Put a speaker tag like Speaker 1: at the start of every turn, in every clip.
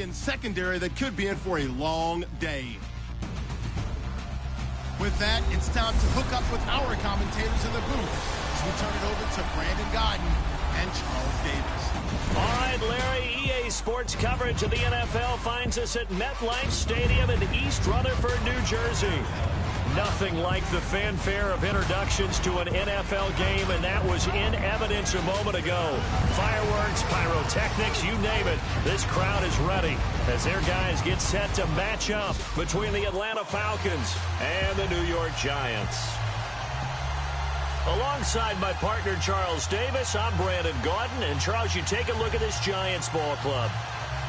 Speaker 1: Falcons secondary that could be in for a long day. With that, it's time to hook up with our commentators in the booth as we turn it over to Brandon Godden and Charles Davis.
Speaker 2: All right, Larry, EA Sports coverage of the NFL finds us at MetLife Stadium in East Rutherford, New Jersey. Nothing like the fanfare of introductions to an NFL game, and that was in evidence a moment ago. Fireworks, pyrotechnics, you name it. This crowd is ready as their guys get set to match up between the Atlanta Falcons and the New York Giants. Alongside my partner, Charles Davis, I'm Brandon Gaudin. And, Charles, you take a look at this Giants ball club.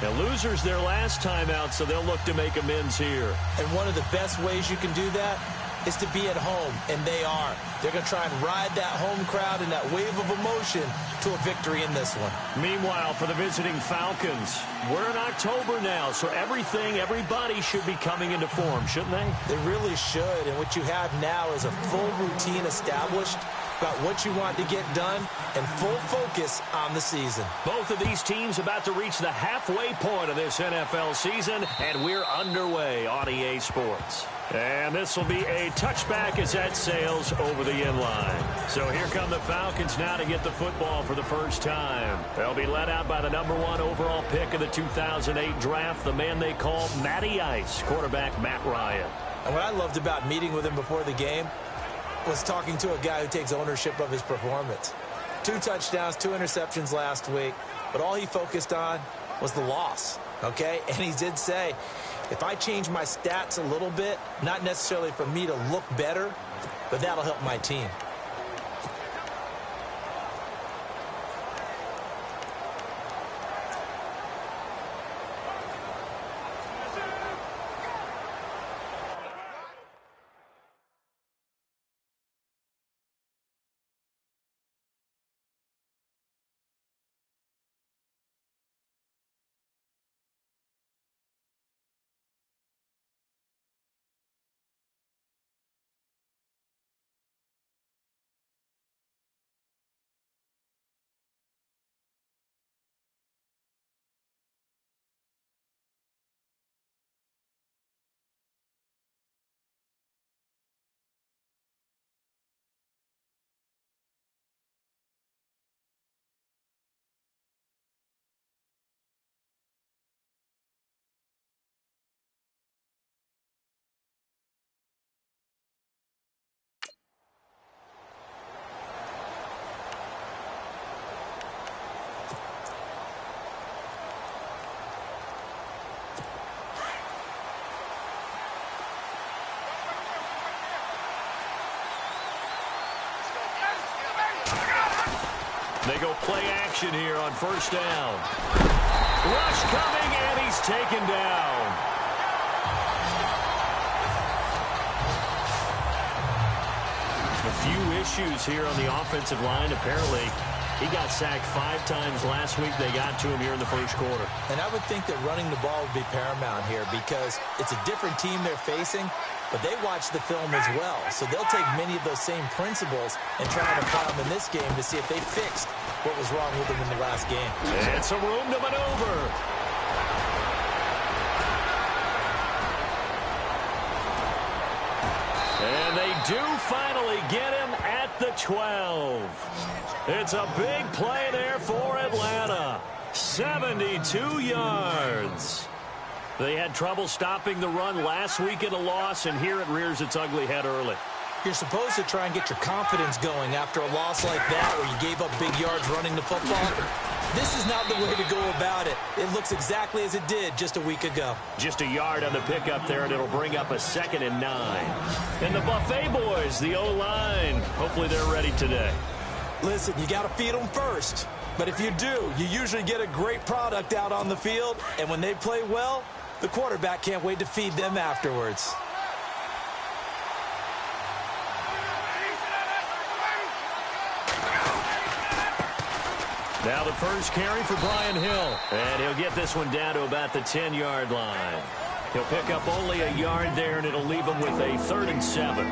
Speaker 2: Now, losers their last time out, so they'll look to make amends here.
Speaker 3: And one of the best ways you can do that is to be at home, and they are. They're going to try and ride that home crowd and that wave of emotion to a victory in this one.
Speaker 2: Meanwhile, for the visiting Falcons, we're in October now, so everybody should be coming into form, shouldn't they?
Speaker 3: They really should, and what you have now is a full routine established about what you want to get done and full focus on the season.
Speaker 2: Both of these teams about to reach the halfway point of this NFL season, and we're underway on EA Sports. And this will be a touchback as that sails over the inline. So here come the Falcons now to get the football for the first time. They'll be led out by the #1 overall pick of the 2008 draft, the man they call Matty Ice, quarterback Matt Ryan.
Speaker 3: And what I loved about meeting with him before the game was talking to a guy who takes ownership of his performance. 2 touchdowns, 2 interceptions last week, but all he focused on was the loss, okay? And he did say, if I change my stats a little bit, not necessarily for me to look better, but that'll help my team.
Speaker 2: They go play action here on first down. Rush coming, and he's taken down. A few issues here on the offensive line. Apparently, he got sacked 5 times last week. They got to him here in the first quarter.
Speaker 3: And I would think that running the ball would be paramount here because it's a different team they're facing, but they watch the film as well. So they'll take many of those same principles and try to apply them in this game to see if they fixed what was wrong with them in the last game.
Speaker 2: And some room to maneuver. And they do finally get him at the 12. It's a big play there for Atlanta. 72 yards. They had trouble stopping the run last week in a loss, and here it rears its ugly head early.
Speaker 3: You're supposed to try and get your confidence going after a loss like that where you gave up big yards running the football. This is not the way to go about it. It looks exactly as it did just a week ago.
Speaker 2: Just a yard on the pickup there, and it'll bring up a 2nd and 9. And the Buffet boys, the O-line, hopefully they're ready today.
Speaker 3: Listen, you got to feed them first. But if you do, you usually get a great product out on the field. And when they play well, the quarterback can't wait to feed them afterwards.
Speaker 2: Now the first carry for Brian Hill. And he'll get this one down to about the 10-yard line. He'll pick up only a yard there, and it'll leave him with a 3rd and 7.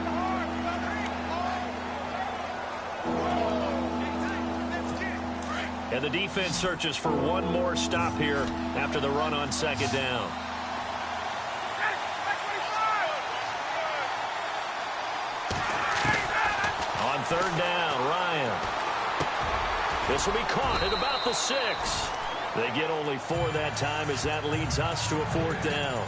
Speaker 2: And the defense searches for one more stop here after the run on second down. On third down, Ryan. This will be caught at about the 6. They get only 4 that time as that leads us to a 4th down.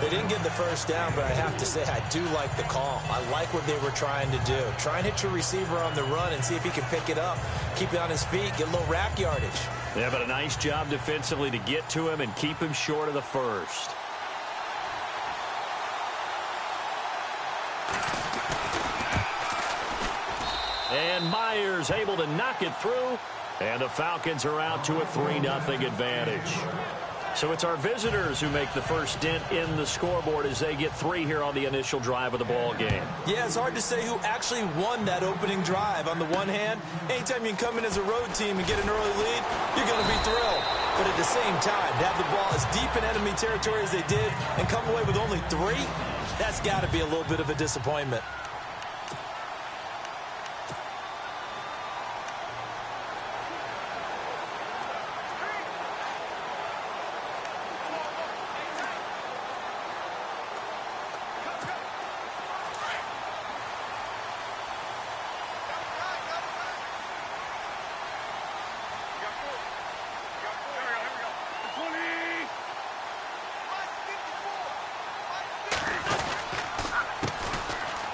Speaker 3: They didn't get the first down, but I have to say I do like the call. I like what they were trying to do. Try and hit your receiver on the run and see if he can pick it up, keep it on his feet, get a little rack yardage.
Speaker 2: Yeah, but a nice job defensively to get to him and keep him short of the first. And Myers able to knock it through. And the Falcons are out to a 3-0 advantage. So it's our visitors who make the first dent in the scoreboard as they get 3 here on the initial drive of the ball game.
Speaker 3: Yeah, it's hard to say who actually won that opening drive. On the one hand, anytime you can come in as a road team and get an early lead, you're going to be thrilled. But at the same time, to have the ball as deep in enemy territory as they did and come away with only 3, that's got to be a little bit of a disappointment.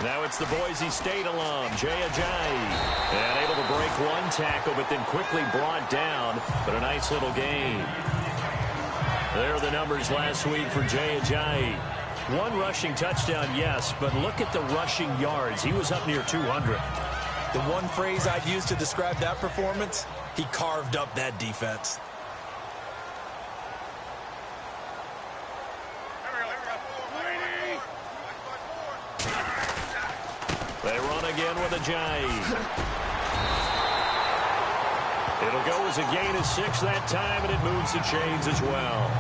Speaker 2: Now it's the Boise State alum, Jay Ajayi. And able to break one tackle, but then quickly brought down. But a nice little gain. There are the numbers last week for Jay Ajayi. 1 rushing touchdown, yes, but look at the rushing yards. He was up near 200.
Speaker 3: The one phrase I'd use to describe that performance, he carved up that defense.
Speaker 2: They run again with Ajayi. It'll go as a gain of 6 that time, and it moves the chains as well.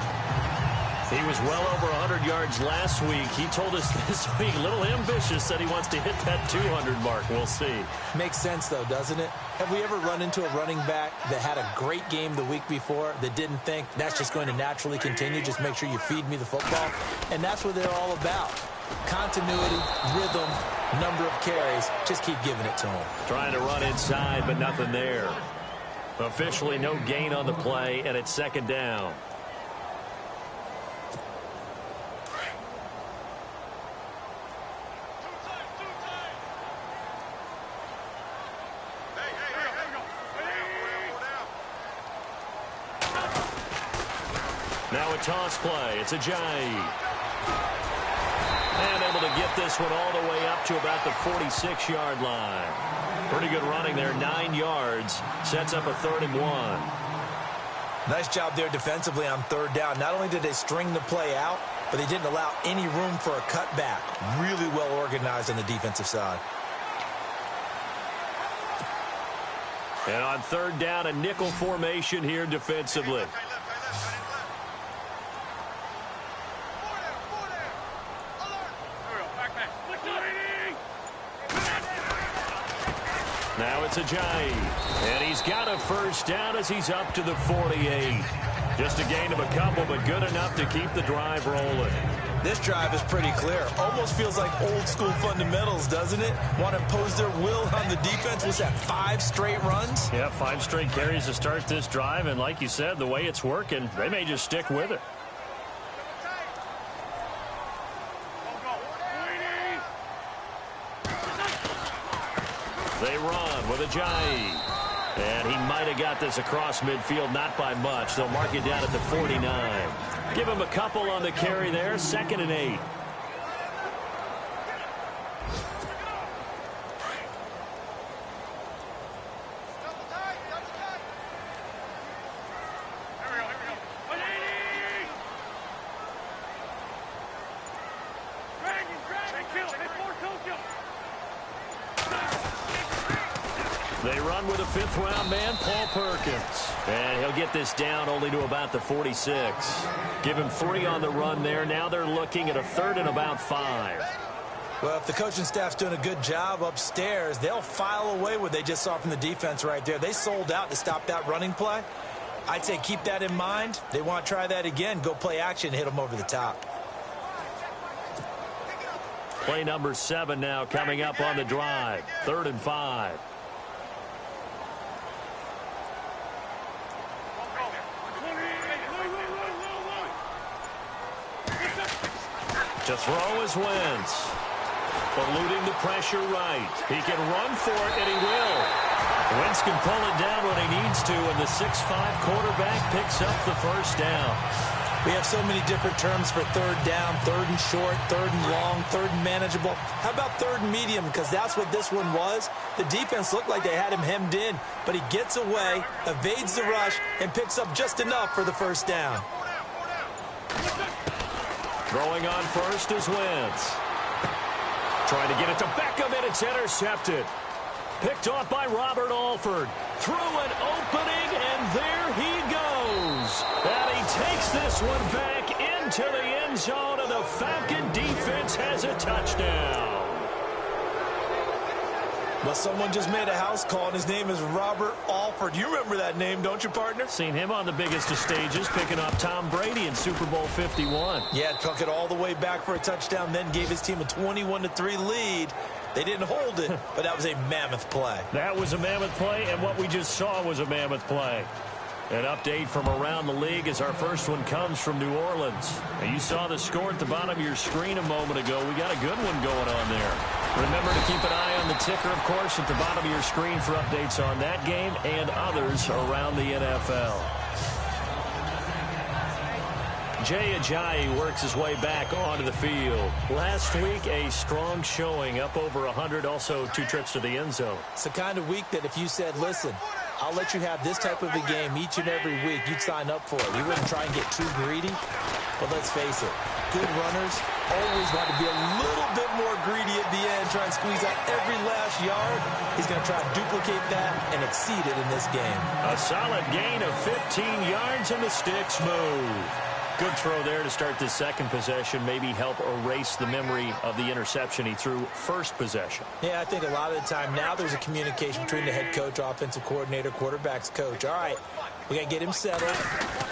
Speaker 2: He was well over 100 yards last week. He told us this week, a little ambitious, that he wants to hit that 200 mark. We'll see.
Speaker 3: Makes sense, though, doesn't it? Have we ever run into a running back that had a great game the week before that didn't think that's just going to naturally continue? Just make sure you feed me the football. And that's what they're all about. Continuity, rhythm, number of carries. Just keep giving it to him.
Speaker 2: Trying to run inside, but nothing there. Officially no gain on the play, and it's second down. Now a toss play. It's Ajayi. And able to get this one all the way up to about the 46-yard line. Pretty good running there, 9 yards. Sets up a 3rd and 1.
Speaker 3: Nice job there defensively on 3rd down. Not only did they string the play out, but they didn't allow any room for a cutback. Really well organized on the defensive side.
Speaker 2: And on 3rd down, a nickel formation here defensively. Now it's Ajayi, and he's got a first down as he's up to the 48. Just a gain of a couple, but good enough to keep the drive rolling.
Speaker 3: This drive is pretty clear. Almost feels like old school fundamentals, doesn't it? Want to impose their will on the defense. Was that 5 straight runs?
Speaker 2: Yeah, 5 straight carries to start this drive, and like you said, the way it's working, they may just stick with it. They run with Ajayi. And he might have got this across midfield, not by much. They'll mark it down at the 49. Give him a couple on the carry there, 2nd and 8. They run with a 5th-round man, Paul Perkins. And he'll get this down only to about the 46. Give him 3 on the run there. Now they're looking at a 3rd and about 5.
Speaker 3: Well, if the coaching staff's doing a good job upstairs, they'll file away what they just saw from the defense right there. They sold out to stop that running play. I'd say keep that in mind. They want to try that again. Go play action, hit them over the top.
Speaker 2: Play number 7 now coming up on the drive. 3rd and 5. To throw is Wentz. Eluding the pressure right. He can run for it, and he will. Wentz can pull it down when he needs to, and the 6'5" quarterback picks up the first down.
Speaker 3: We have so many different terms for 3rd down, 3rd and short, 3rd and long, 3rd and manageable. How about 3rd and medium? Because that's what this one was. The defense looked like they had him hemmed in, but he gets away, evades the rush, and picks up just enough for the first down.
Speaker 2: Throwing on first is Wentz. Trying to get it to Beckham, and it's intercepted. Picked off by Robert Alford. Through an opening, and there he goes. And he takes this one back into the end zone, and the Falcon defense has a touchdown.
Speaker 3: Well, someone just made a house call, and his name is Robert Alford. You remember that name, don't you, partner?
Speaker 2: Seen him on the biggest of stages, picking off Tom Brady in Super Bowl 51.
Speaker 3: Yeah, took it all the way back for a touchdown, then gave his team a 21-3 lead. They didn't hold it, but that was a mammoth play.
Speaker 2: That was a mammoth play, and what we just saw was a mammoth play. An update from around the league as our first one comes from New Orleans. Now, you saw the score at the bottom of your screen a moment ago. We got a good one going on there. Remember to keep an eye on the ticker, of course, at the bottom of your screen for updates on that game and others around the NFL. Jay Ajayi works his way back onto the field. Last week, a strong showing, up over 100, also 2 trips to the end zone.
Speaker 3: It's the kind of week that if you said, listen, I'll let you have this type of a game each and every week, you'd sign up for it. You wouldn't try and get too greedy. But let's face it, good runners always want to be a little bit more greedy at the end, try and squeeze out every last yard. He's going to try to duplicate that and exceed it in this game.
Speaker 2: A solid gain of 15 yards, and the sticks move. Good throw there to start the second possession. Maybe help erase the memory of the interception he threw first possession.
Speaker 3: Yeah, I think a lot of the time now there's a communication between the head coach, offensive coordinator, quarterback's coach. All right, we got to get him settled.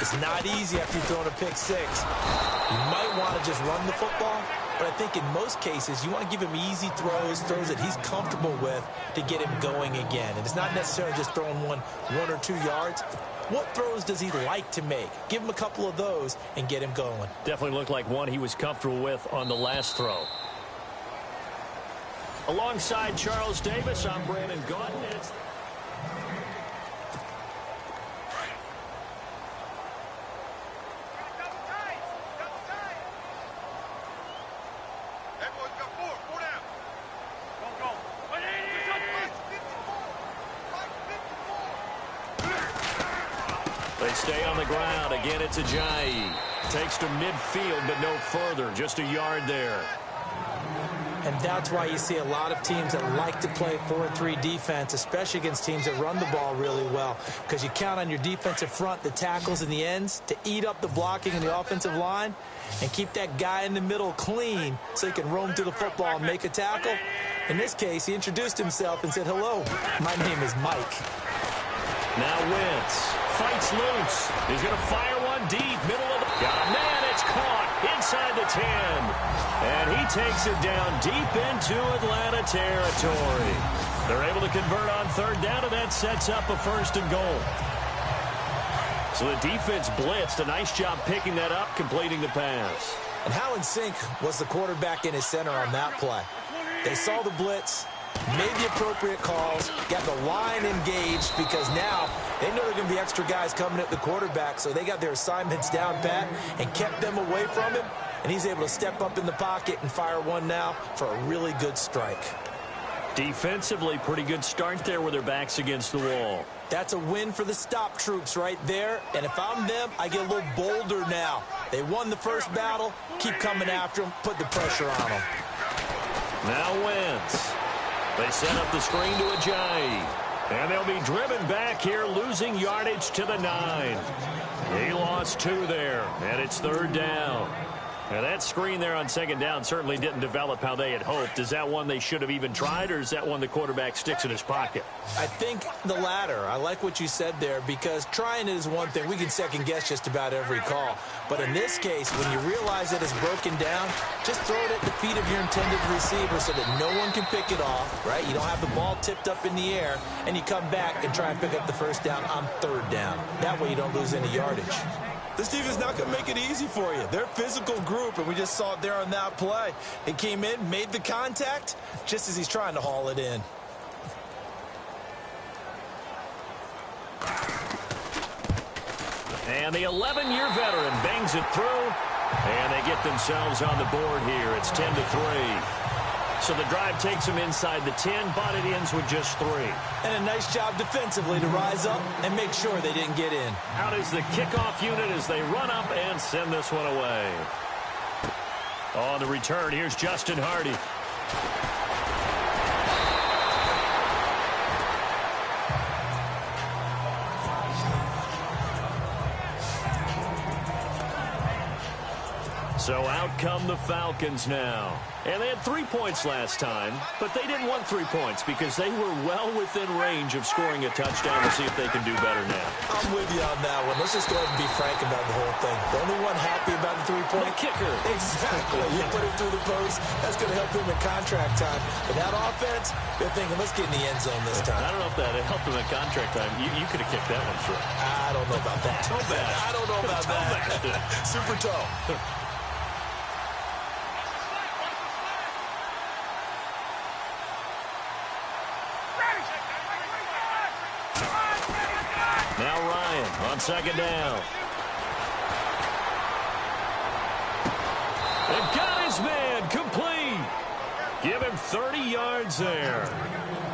Speaker 3: It's not easy after you've thrown a pick 6. You might want to just run the football, but I think in most cases you want to give him easy throws that he's comfortable with to get him going again. And it's not necessarily just throwing one or 2 yards. What throws does he like to make? Give him a couple of those and get him going.
Speaker 2: Definitely looked like one he was comfortable with on the last throw. Alongside Charles Davis, I'm Brandon Gaudin. They stay on the ground. Again, it's Ajayi. Takes to midfield, but no further. Just a yard there.
Speaker 3: And that's why you see a lot of teams that like to play 4-3 defense, especially against teams that run the ball really well, because you count on your defensive front, the tackles and the ends, to eat up the blocking in the offensive line and keep that guy in the middle clean so he can roam through the football and make a tackle. In this case, he introduced himself and said, hello, my name is Mike.
Speaker 2: Now Wentz fights loose. He's going to fire one deep, middle of the... Got a man, it's caught inside the 10. And he takes it down deep into Atlanta territory. They're able to convert on 3rd down, and that sets up a 1st and goal. So the defense blitzed. A nice job picking that up, completing the pass.
Speaker 3: And how in sync was the quarterback in his center on that play? They saw the blitz, made the appropriate calls, got the line engaged, because now they know there are going to be extra guys coming at the quarterback, so they got their assignments down pat and kept them away from him, and he's able to step up in the pocket and fire one now for a really good strike.
Speaker 2: Defensively, pretty good start there with their backs against the wall.
Speaker 3: That's a win for the stop troops right there, and if I'm them, I get a little bolder now. They won the first battle, keep coming after them, put the pressure on them.
Speaker 2: Now Wentz. They set up the screen to Ajayi. And they'll be driven back here, losing yardage to the 9. He lost 2 there, and it's 3rd down. Now that screen there on second down certainly didn't develop how they had hoped. Is that one they should have even tried, or is that one the quarterback sticks in his pocket?
Speaker 3: I think the latter. I like what you said there, because trying it is one thing. We can second-guess just about every call. But in this case, when you realize that it's broken down, just throw it at the feet of your intended receiver so that no one can pick it off, right? You don't have the ball tipped up in the air, and you come back and try and pick up the first down on third down. That way you don't lose any yardage.
Speaker 4: This team is not going to make it easy for you. They're a physical group, and we just saw it there on that play. He came in, made the contact, just as he's trying to haul it in.
Speaker 2: And the 11-year veteran bangs it through, and they get themselves on the board here. It's 10-3. So the drive takes them inside the 10, but it ends with just 3.
Speaker 3: And a nice job defensively to rise up and make sure they didn't get in.
Speaker 2: Out is the kickoff unit as they run up and send this one away. On the return, here's Justin Hardy. So out come the Falcons now. And they had 3 points last time, but they didn't want 3 points because they were well within range of scoring a touchdown. We'll see if they can do better now.
Speaker 3: I'm with you on that one. Let's just go ahead and be frank about the whole thing. The only one happy about the 3-point
Speaker 2: kicker.
Speaker 3: Exactly. You put it through the post. That's going to help him in contract time. But that offense, they're thinking, let's get in the end zone this time.
Speaker 2: I don't know if that helped him in contract time. You could have kicked that one through.
Speaker 3: I don't know about that.
Speaker 2: Toe bash.
Speaker 3: I don't know about that. Super toe.
Speaker 2: Now Ryan on second down. And got his man complete. Give him 30 yards there.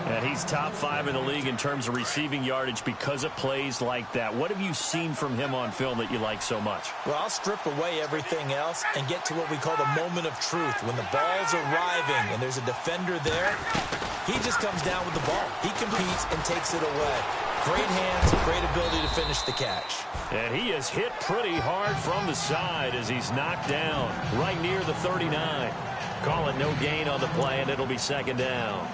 Speaker 2: And he's top 5 in the league in terms of receiving yardage because of plays like that. What have you seen from him on film that you like so much?
Speaker 3: Well, I'll strip away everything else and get to what we call the moment of truth. When the ball's arriving and there's a defender there, he just comes down with the ball. He competes and takes it away. Great hands, great ability to finish the catch.
Speaker 2: And he is hit pretty hard from the side as he's knocked down right near the 39. Call it no gain on the play, and it'll be second down.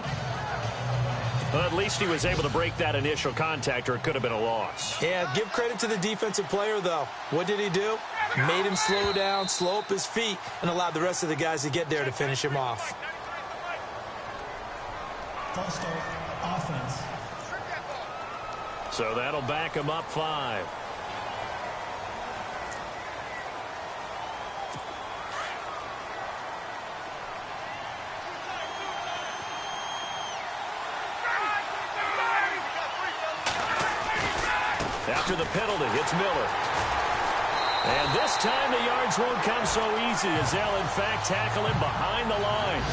Speaker 2: Well, at least he was able to break that initial contact, or it could have been a loss.
Speaker 3: Yeah, give credit to the defensive player, though. What did he do? Made him slow down, slow up his feet, and allowed the rest of the guys to get there to finish him off.
Speaker 5: False start, offense.
Speaker 2: So that'll back him up 5. After the penalty, it's Miller. And this time the yards won't come so easy as they'll, in fact, tackle him behind the line.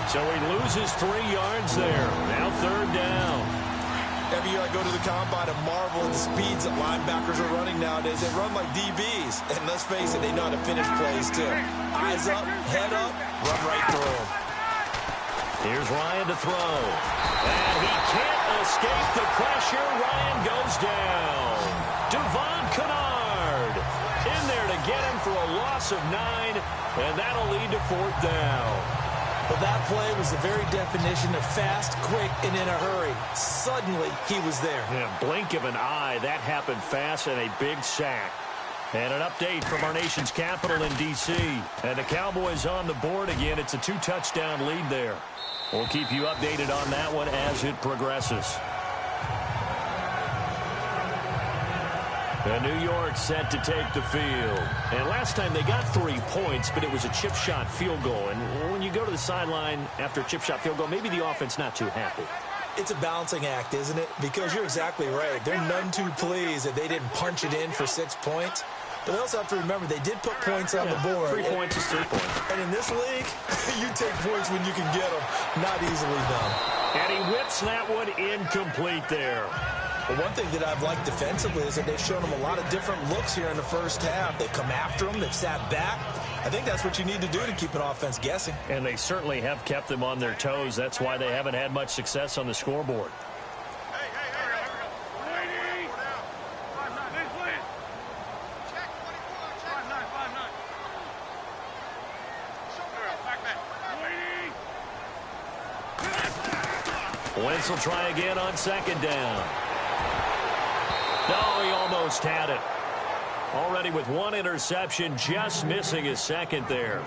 Speaker 2: So he loses 3 yards there. Now third down.
Speaker 4: Every year I go to the combine and marvel at the speeds that linebackers are running nowadays. They run like DBs. And let's face it, they know how to finish plays, too. Eyes up, head up, run right through them.
Speaker 2: Here's Ryan to throw. And he can't escape the pressure. Ryan goes down. Devon Kennard in there to get him for a loss of 9. And that'll lead to fourth down.
Speaker 3: Well, that play was the very definition of fast, quick, and in a hurry. Suddenly, he was there.
Speaker 2: Yeah, blink of an eye. That happened fast and a big sack. And an update from our nation's capital in D.C. And the Cowboys on the board again. It's a 2-touchdown lead there. We'll keep you updated on that one as it progresses. And New York set to take the field. And last time they got 3 points, but it was a chip shot field goal. And when you go to the sideline after a chip shot field goal, maybe the offense not too happy.
Speaker 3: It's a balancing act, isn't it? Because you're exactly right. They're none too pleased that they didn't punch it in for 6 points. But they also have to remember they did put points on the board.
Speaker 2: 3 points is 3 points.
Speaker 3: And in this league, you take points when you can get them. Not easily done.
Speaker 2: And he whips that one incomplete there.
Speaker 3: But one thing that I've liked defensively is that they've shown them a lot of different looks here in the first half. They've come after them. They've sat back. I think that's what you need to do to keep an offense guessing.
Speaker 2: And they certainly have kept them on their toes. That's why they haven't had much success on the scoreboard. Wentz will try again on second down. No, he almost had it. Already with one interception, just missing his second there.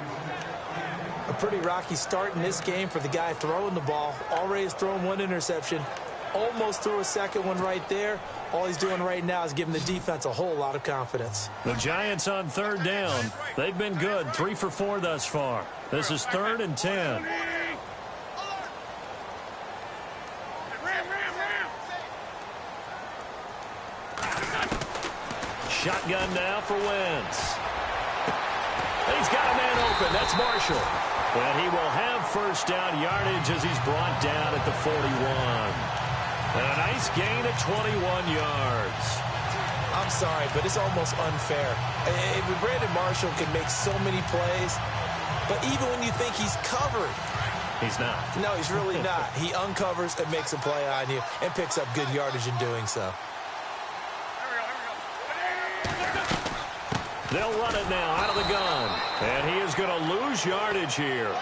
Speaker 3: A pretty rocky start in this game for the guy throwing the ball. Already has thrown one interception. Almost threw a second one right there. All he's doing right now is giving the defense a whole lot of confidence.
Speaker 2: The Giants on third down. They've been good, 3 for 4 thus far. This is 3rd and 10. Shotgun now for Wentz. He's got a man open. That's Marshall. And he will have first down yardage as he's brought down at the 41. And a nice gain of 21 yards.
Speaker 3: I'm sorry, but it's almost unfair. Brandon Marshall can make so many plays, but even when you think he's covered,
Speaker 2: he's not.
Speaker 3: No, he's really not. He uncovers and makes a play on you and picks up good yardage in doing so.
Speaker 2: They'll run it now out of the gun. And he is going to lose yardage here.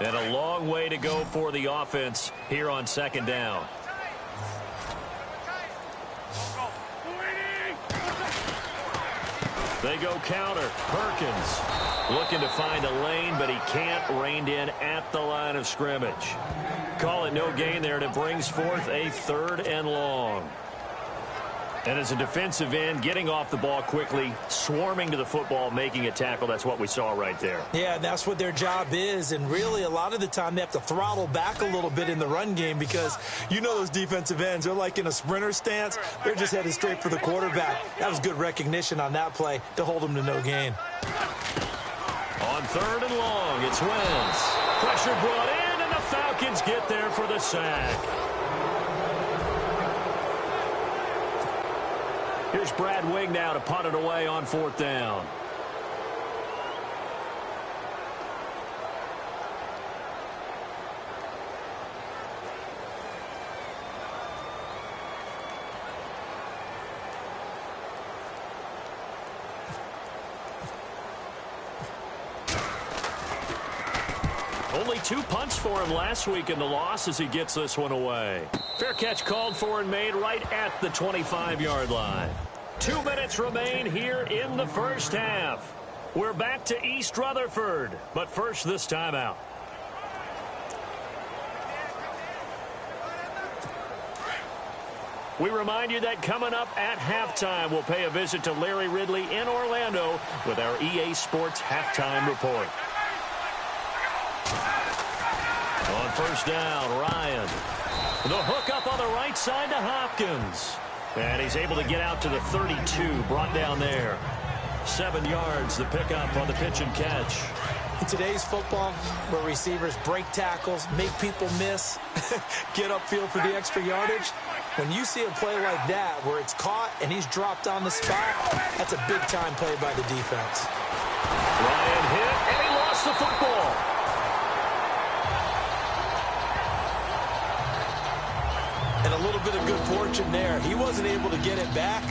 Speaker 2: And a long way to go for the offense here on second down. They go counter. Perkins looking to find a lane, but he can't. Reined in at the line of scrimmage. Call it no gain there, and it brings forth a 3rd and long. And as a defensive end, getting off the ball quickly, swarming to the football, making a tackle, that's what we saw right there.
Speaker 3: Yeah, that's what their job is, and really a lot of the time they have to throttle back a little bit in the run game because you know those defensive ends, they're like in a sprinter stance. They're just headed straight for the quarterback. That was good recognition on that play to hold them to no gain.
Speaker 2: On 3rd and long, it's Wentz. Pressure brought in, and the Falcons get there for the sack. Here's Brad Wing now to punt it away on 4th down. Only 2 punts for him last week in the loss as he gets this one away. Fair catch called for and made right at the 25-yard line. 2 minutes remain here in the first half. We're back to East Rutherford, but first this timeout. We remind you that coming up at halftime, we'll pay a visit to Larry Ridley in Orlando with our EA Sports Halftime Report. On first down, Ryan. The hook up on the right side to Hopkins. And he's able to get out to the 32, brought down there. 7 yards, the pickup on the pitch and catch.
Speaker 3: In today's football, where receivers break tackles, make people miss, get upfield for the extra yardage, when you see a play like that where it's caught and he's dropped on the spot, that's a big-time play by the defense.
Speaker 2: Ryan hit, and he lost the football.
Speaker 3: And a little bit of good fortune there. He wasn't able to get it back,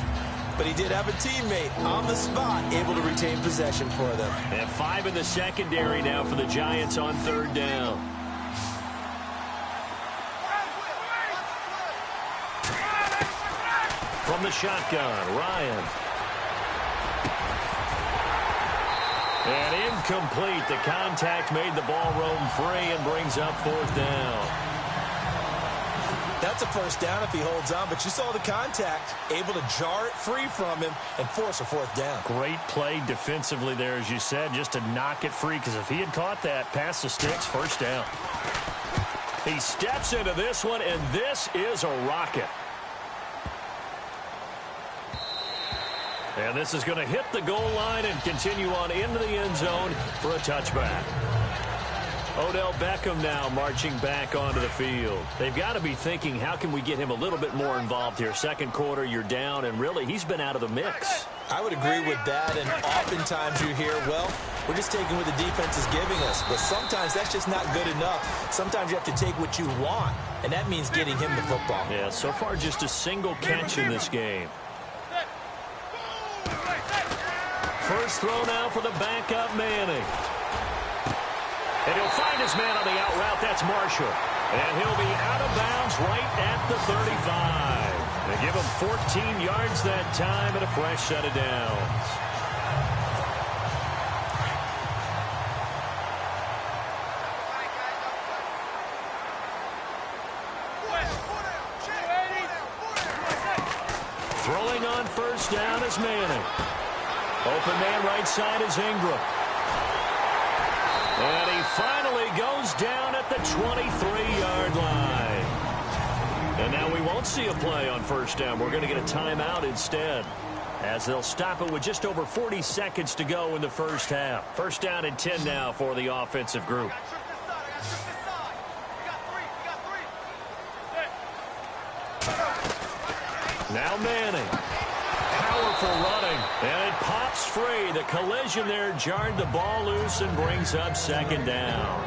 Speaker 3: but he did have a teammate on the spot able to retain possession for them.
Speaker 2: And 5 in the secondary now for the Giants on 3rd down. From the shotgun, Ryan. And incomplete. The contact made the ball roam free and brings up 4th down.
Speaker 3: That's a first down if he holds on, but you saw the contact, able to jar it free from him and force a 4th down.
Speaker 2: Great play defensively there, as you said, just to knock it free, because if he had caught that, past the sticks, first down. He steps into this one, and this is a rocket. And this is going to hit the goal line and continue on into the end zone for a touchback. Odell Beckham now marching back onto the field. They've got to be thinking, how can we get him a little bit more involved here? Second quarter, you're down, and really, he's been out of the mix.
Speaker 3: I would agree with that, and oftentimes you hear, well, we're just taking what the defense is giving us. But sometimes that's just not good enough. Sometimes you have to take what you want, and that means getting him the football.
Speaker 2: Yeah, so far just a single catch in this game. First throw now for the backup Manning. And he'll find his man on the out route. That's Marshall. And he'll be out of bounds right at the 35. They give him 14 yards that time and a fresh set of downs. Throwing on first down is Manning. Open man right side is Ingram. And he finally goes down at the 23-yard line. And now we won't see a play on first down. We're going to get a timeout instead, as they'll stop it with just over 40 seconds to go in the first half. First down and 10 now for the offensive group. Now Manning. Powerful running, and it pops free. The collision there jarred the ball loose and brings up second down.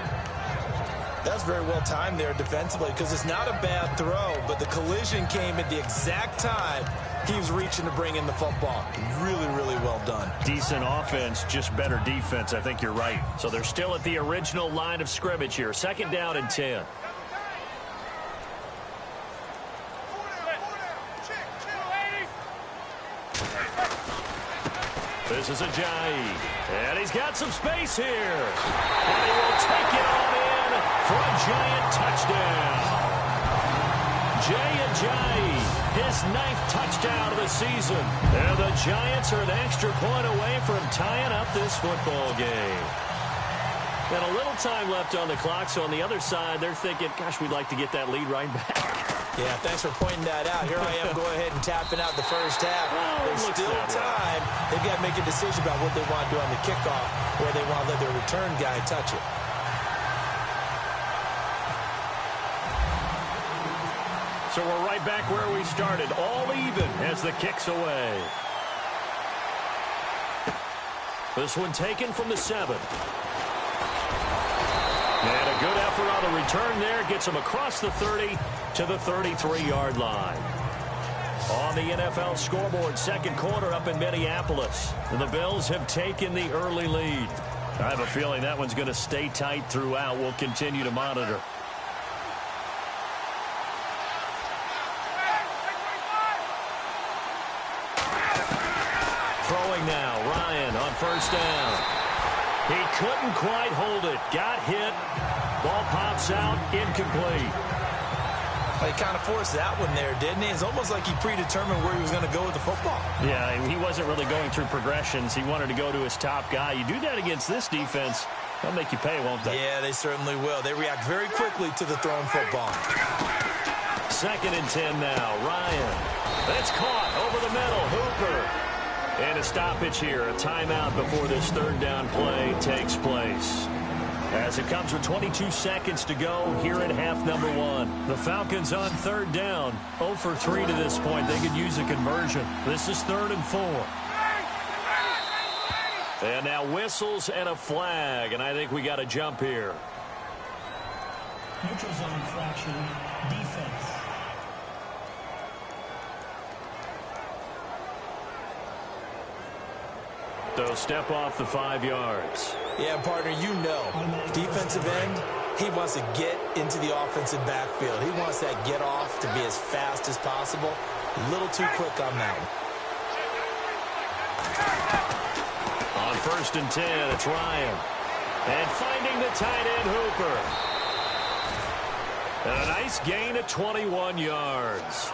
Speaker 3: That's very well timed there defensively, because it's not a bad throw, but the collision came at the exact time he was reaching to bring in the football. Really, really well done.
Speaker 2: Decent offense, just better defense. I think you're right. So they're still at the original line of scrimmage here. Second down and 10. This is Ajayi, and he's got some space here. And he will take it on in for a giant touchdown. Jay Ajayi, his 9th touchdown of the season. And the Giants are an extra point away from tying up this football game. And a little time left on the clock, so on the other side, they're thinking, gosh, we'd like to get that lead right back.
Speaker 3: Yeah, thanks for pointing that out. Here I am going ahead and tapping out the first half. There's still time. They've got to make a decision about what they want to do on the kickoff, or they want to let their return guy touch it.
Speaker 2: So we're right back where we started, all even as the kick's away. This one taken from the 7. And a good effort on the return there. Gets him across the 30 to the 33-yard line. On the NFL scoreboard, second quarter up in Minneapolis. And the Bills have taken the early lead. I have a feeling that one's going to stay tight throughout. We'll continue to monitor. Throwing now, Ryan on first down. He couldn't quite hold it. Got hit. Ball pops out. Incomplete.
Speaker 3: Well, he kind of forced that one there, didn't he? It's almost like he predetermined where he was going to go with the football.
Speaker 2: Yeah, he wasn't really going through progressions. He wanted to go to his top guy. You do that against this defense, they'll make you pay, won't they?
Speaker 3: Yeah, they certainly will. They react very quickly to the thrown football.
Speaker 2: Second and 10 now. Ryan. That's caught over the middle. Hooper. And a stoppage here, a timeout before this third down play takes place. As it comes with 22 seconds to go here at half number 1. The Falcons on third down. 0 for 3 to this point. They could use a conversion. This is 3rd and 4. And now whistles and a flag. And I think we got a jump here.
Speaker 5: Neutral zone infraction, defense.
Speaker 2: They'll step off the 5 yards.
Speaker 3: Yeah, partner, you know, defensive end, he wants to get into the offensive backfield. He wants that get off to be as fast as possible. A little too quick on that one.
Speaker 2: On 1st and 10, it's Ryan. And finding the tight end, Hooper. And a nice gain of 21 yards.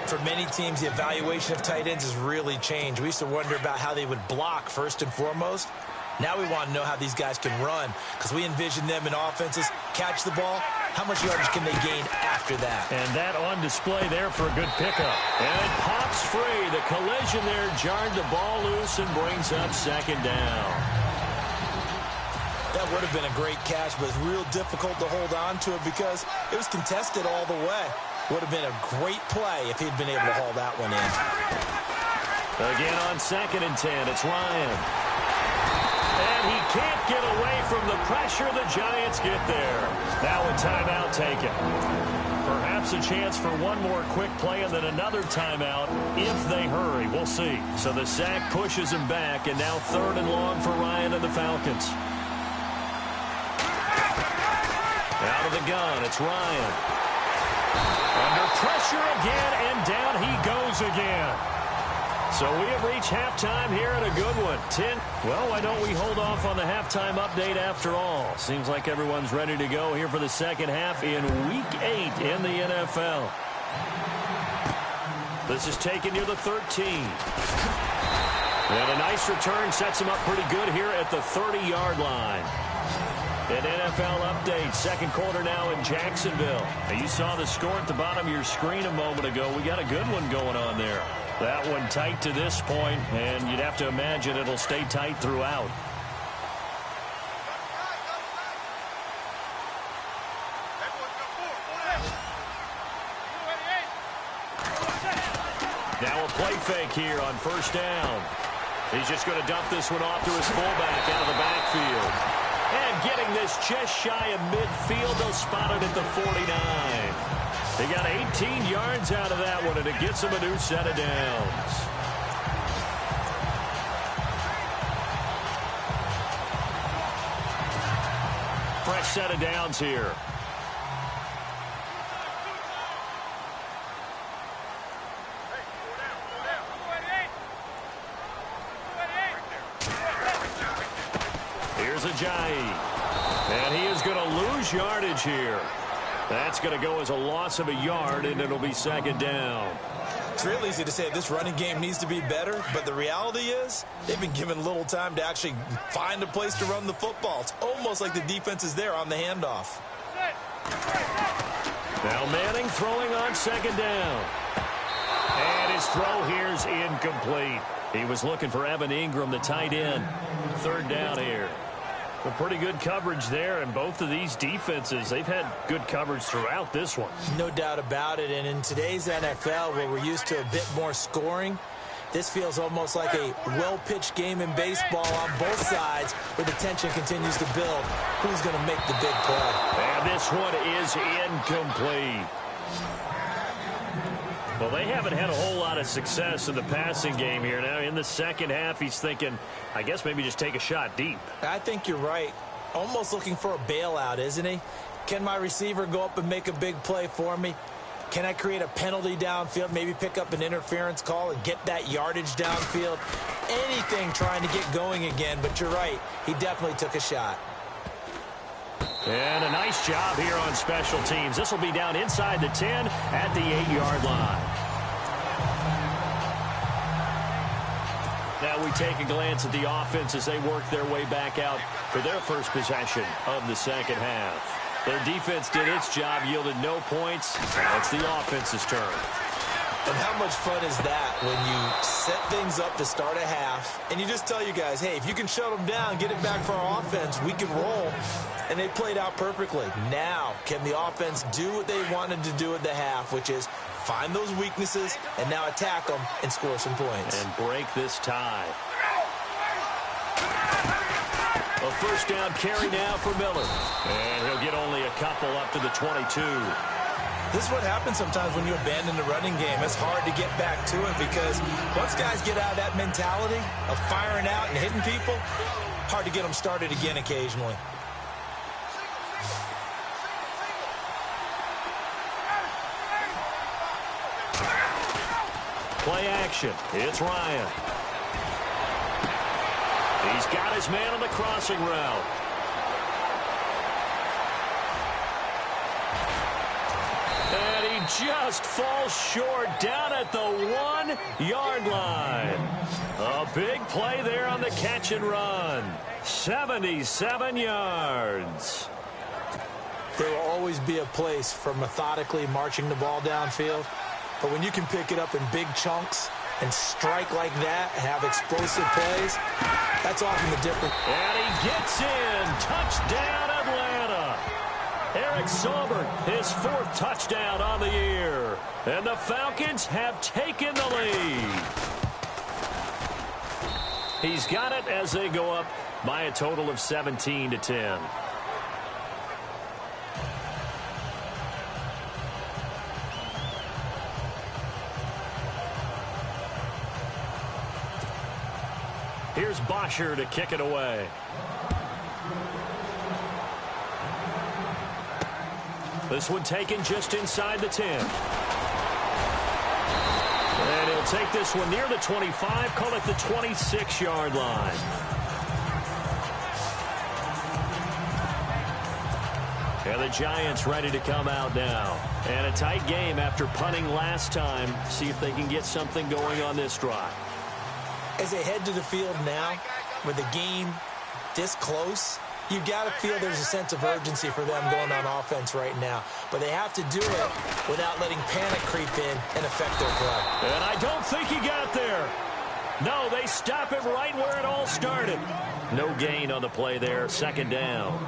Speaker 3: For many teams, the evaluation of tight ends has really changed. We used to wonder about how they would block first and foremost. Now we want to know how these guys can run, because we envision them in offenses catch the ball. How much yardage can they gain after that?
Speaker 2: And that on display there for a good pickup. And it pops free. The collision there jarred the ball loose and brings up second down.
Speaker 3: That would have been a great catch, but it's real difficult to hold on to it because it was contested all the way. Would have been a great play if he'd been able to haul that one in.
Speaker 2: Again on 2nd and 10, it's Ryan. And he can't get away from the pressure. The Giants get there. Now a timeout taken. Perhaps a chance for one more quick play and then another timeout if they hurry. We'll see. So the sack pushes him back, and now 3rd and long for Ryan and the Falcons. Out of the gun, it's Ryan. Under pressure again, and down he goes again. So we have reached halftime here in a good one. 10. Well, why don't we hold off on the halftime update after all? Seems like everyone's ready to go here for the second half in Week 8 in the NFL. This is taken near the 13. And a nice return sets him up pretty good here at the 30-yard line. An NFL update, second quarter now in Jacksonville. Now you saw the score at the bottom of your screen a moment ago. We got a good one going on there. That one tight to this point, and you'd have to imagine it'll stay tight throughout. Now a play fake here on first down. He's just going to dump this one off to his fullback out of the backfield. And getting this just shy of midfield, they'll spot it at the 49. They got 18 yards out of that one, and it gets them a new set of downs. Fresh set of downs here. Here's Ajayi. And he is going to lose yardage here. That's going to go as a loss of a yard, and it'll be second down.
Speaker 4: It's real easy to say this running game needs to be better, but the reality is they've been given little time to actually find a place to run the football. It's almost like the defense is there on the handoff.
Speaker 2: Now Manning throwing on second down. And his throw here's incomplete. He was looking for Evan Ingram, the tight end. Third down here. Well, pretty good coverage there, and both of these defenses, they've had good coverage throughout this one.
Speaker 3: No doubt about it, and in today's NFL, where we're used to a bit more scoring, this feels almost like a well-pitched game in baseball on both sides, where the tension continues to build. Who's going to make the big play?
Speaker 2: And this one is incomplete. Well, they haven't had a whole lot of success in the passing game here. Now, in the second half, he's thinking, I guess maybe just take a shot deep.
Speaker 3: I think you're right. Almost looking for a bailout, isn't he? Can my receiver go up and make a big play for me? Can I create a penalty downfield, maybe pick up an interference call and get that yardage downfield? Anything trying to get going again, but you're right. He definitely took a shot.
Speaker 2: And a nice job here on special teams. This will be down inside the 10 at the 8-yard line. Now we take a glance at the offense as they work their way back out for their first possession of the second half. Their defense did its job, yielded no points. Now it's the offense's turn.
Speaker 4: And how much fun is that when you set things up to start a half and you just tell you guys, hey, if you can shut them down, get it back for our offense, we can roll. And they played out perfectly. Now, can the offense do what they wanted to do at the half, which is find those weaknesses and now attack them and score some points.
Speaker 2: And break this tie. A first down carry now for Miller. And he'll get only a couple up to the 22.
Speaker 4: This is what happens sometimes when you abandon the running game. It's hard to get back to it because once guys get out of that mentality of firing out and hitting people, hard to get them started again occasionally.
Speaker 2: Play action. It's Ryan. He's got his man on the crossing route. And he just falls short down at the 1-yard line. A big play there on the catch and run. 77 yards.
Speaker 3: There will always be a place for methodically marching the ball downfield. But when you can pick it up in big chunks and strike like that, have explosive plays, that's often the difference.
Speaker 2: And he gets in. Touchdown, Atlanta. Eric Saubert, his 4th touchdown on the year. And the Falcons have taken the lead. He's got it as they go up by a total of 17-10. Here's Bosher to kick it away. This one taken just inside the 10. And he'll take this one near the 25, call it the 26-yard line. And the Giants ready to come out now. And a tight game after punting last time. See if they can get something going on this drive.
Speaker 3: As they head to the field now, with the game this close, you've got to feel there's a sense of urgency for them going on offense right now. But they have to do it without letting panic creep in and affect their play.
Speaker 2: And I don't think he got there. No, they stop him right where it all started. No gain on the play there, second down.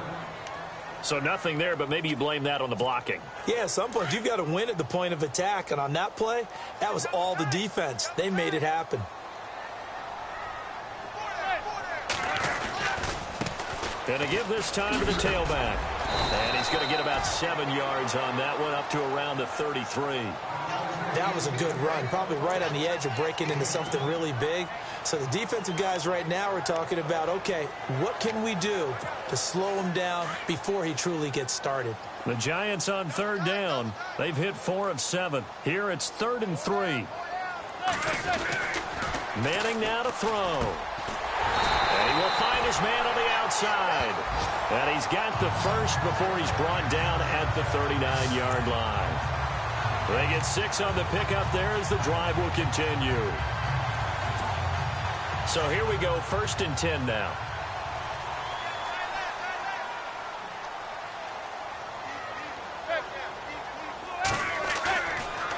Speaker 2: So nothing there, but maybe you blame that on the blocking.
Speaker 3: Yeah, at some point you've got to win at the point of attack. And on that play, that was all the defense. They made it happen.
Speaker 2: Going to give this time to the tailback. And he's going to get about 7 yards on that one, up to around the 33.
Speaker 3: That was a good run, probably right on the edge of breaking into something really big. So the defensive guys right now are talking about, okay, what can we do to slow him down before he truly gets started?
Speaker 2: The Giants on third down. They've hit 4 of 7. Here it's 3rd and 3. Manning now to throw. And he will find his man on the outside. And he's got the first before he's brought down at the 39-yard line. They get 6 on the pickup there as the drive will continue. So here we go, 1st and 10 now.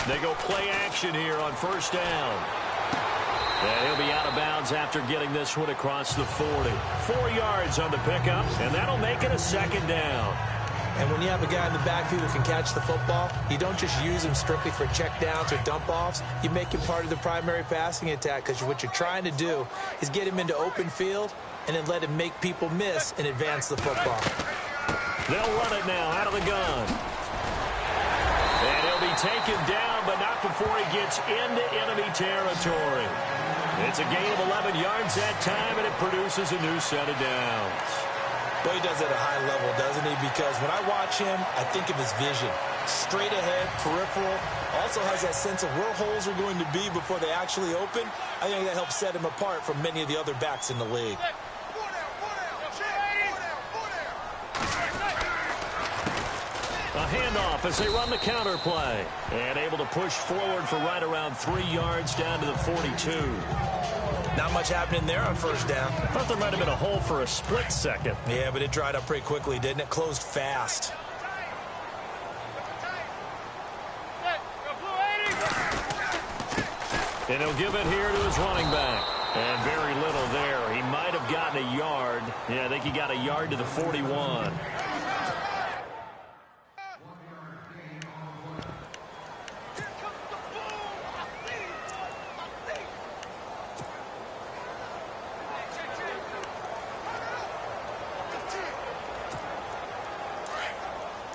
Speaker 2: They go play action here on 1st down. And he'll be out of bounds after getting this one across the 40. 4 yards on the pickup, and that'll make it a 2nd down.
Speaker 3: And when you have a guy in the backfield who can catch the football, you don't just use him strictly for checkdowns or dump-offs. You make him part of the primary passing attack, because what you're trying to do is get him into open field and then let him make people miss and advance the football.
Speaker 2: They'll run it now out of the gun. And he'll be taken down, but not before he gets into enemy territory. It's a gain of 11 yards that time, and it produces a new set of downs.
Speaker 3: Well, he does it at a high level, doesn't he? Because when I watch him, I think of his vision. Straight ahead, peripheral. Also has that sense of where holes are going to be before they actually open. I think that helps set him apart from many of the other backs in the league.
Speaker 2: A handoff as they run the counter play. And able to push forward for right around 3 yards down to the 42.
Speaker 3: Not much happening there on 1st down.
Speaker 2: I thought there might have been a hole for a split second.
Speaker 3: Yeah, but it dried up pretty quickly, didn't it? Closed fast.
Speaker 2: And he'll give it here to his running back. And very little there. He might have gotten a yard. Yeah, I think he got a yard to the 41.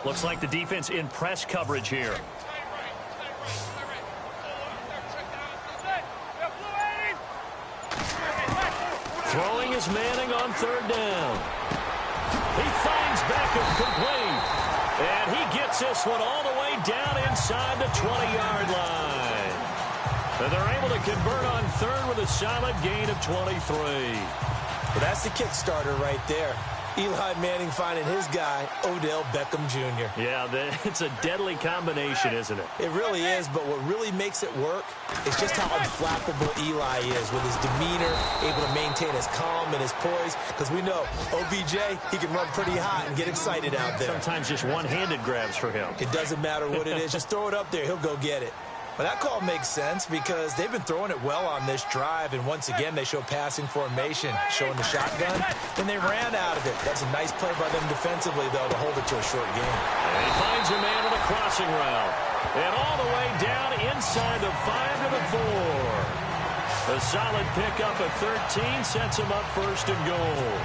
Speaker 2: Looks like the defense in press coverage here. Throwing is Manning on 3rd down. He finds Beckham complete. And he gets this one all the way down inside the 20-yard line. And they're able to convert on 3rd with a solid gain of 23.
Speaker 3: Well, that's the kickstarter right there. Eli Manning finding his guy, Odell Beckham Jr.
Speaker 2: Yeah, it's a deadly combination, isn't it?
Speaker 3: It really is, but what really makes it work is just how unflappable Eli is with his demeanor, able to maintain his calm and his poise, because we know OBJ, he can run pretty hot and get excited out there.
Speaker 2: Sometimes just one-handed grabs for him.
Speaker 3: It doesn't matter what it is. Just throw it up there. He'll go get it. But that call makes sense because they've been throwing it well on this drive, and once again they show passing formation, showing the shotgun, and they ran out of it. That's a nice play by them defensively, though, to hold it to a short game.
Speaker 2: And he finds a man on a crossing route. And all the way down inside the 5 to the 4. A solid pickup of 13 sets him up first and goal.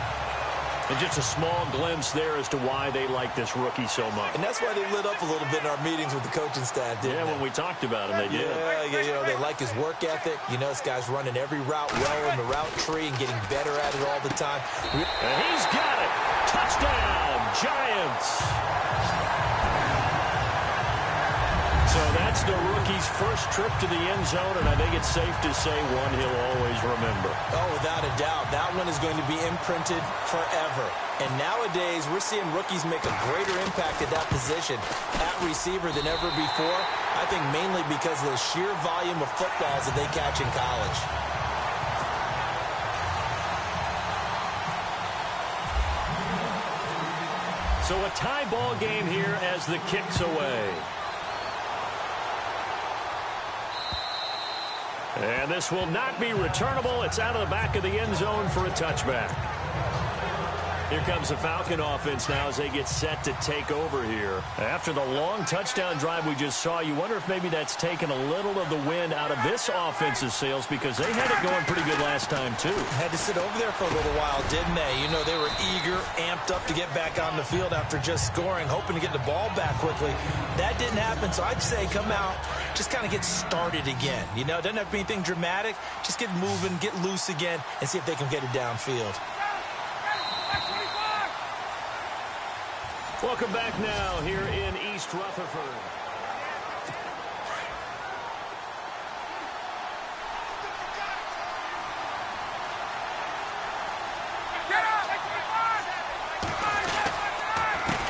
Speaker 2: And just a small glimpse there as to why they like this rookie so much.
Speaker 3: And that's why they lit up a little bit in our meetings with the coaching staff, didn't they?
Speaker 2: Yeah, when we talked about him, they did.
Speaker 3: Yeah, you know, they like his work ethic. You know, this guy's running every route well in the route tree and getting better at it all the time.
Speaker 2: And he's got it. Touchdown, Giants. So that's the rookie's first trip to the end zone, and I think it's safe to say one he'll always remember.
Speaker 3: Oh, without a doubt. That one is going to be imprinted forever. And nowadays, we're seeing rookies make a greater impact at that position at receiver than ever before. I think mainly because of the sheer volume of footballs that they catch in college.
Speaker 2: So a tie ball game here as the kick's away. And this will not be returnable. It's out of the back of the end zone for a touchback. Here comes the Falcon offense now as they get set to take over here. After the long touchdown drive we just saw, you wonder if maybe that's taken a little of the wind out of this offense's sails because they had it going pretty good last time, too.
Speaker 3: Had to sit over there for a little while, didn't they? You know, they were eager, amped up to get back on the field after just scoring, hoping to get the ball back quickly. That didn't happen, so I'd say come out, just kind of get started again. You know, it doesn't have to be anything dramatic. Just get moving, get loose again, and see if they can get it downfield.
Speaker 2: Welcome back now here in East Rutherford.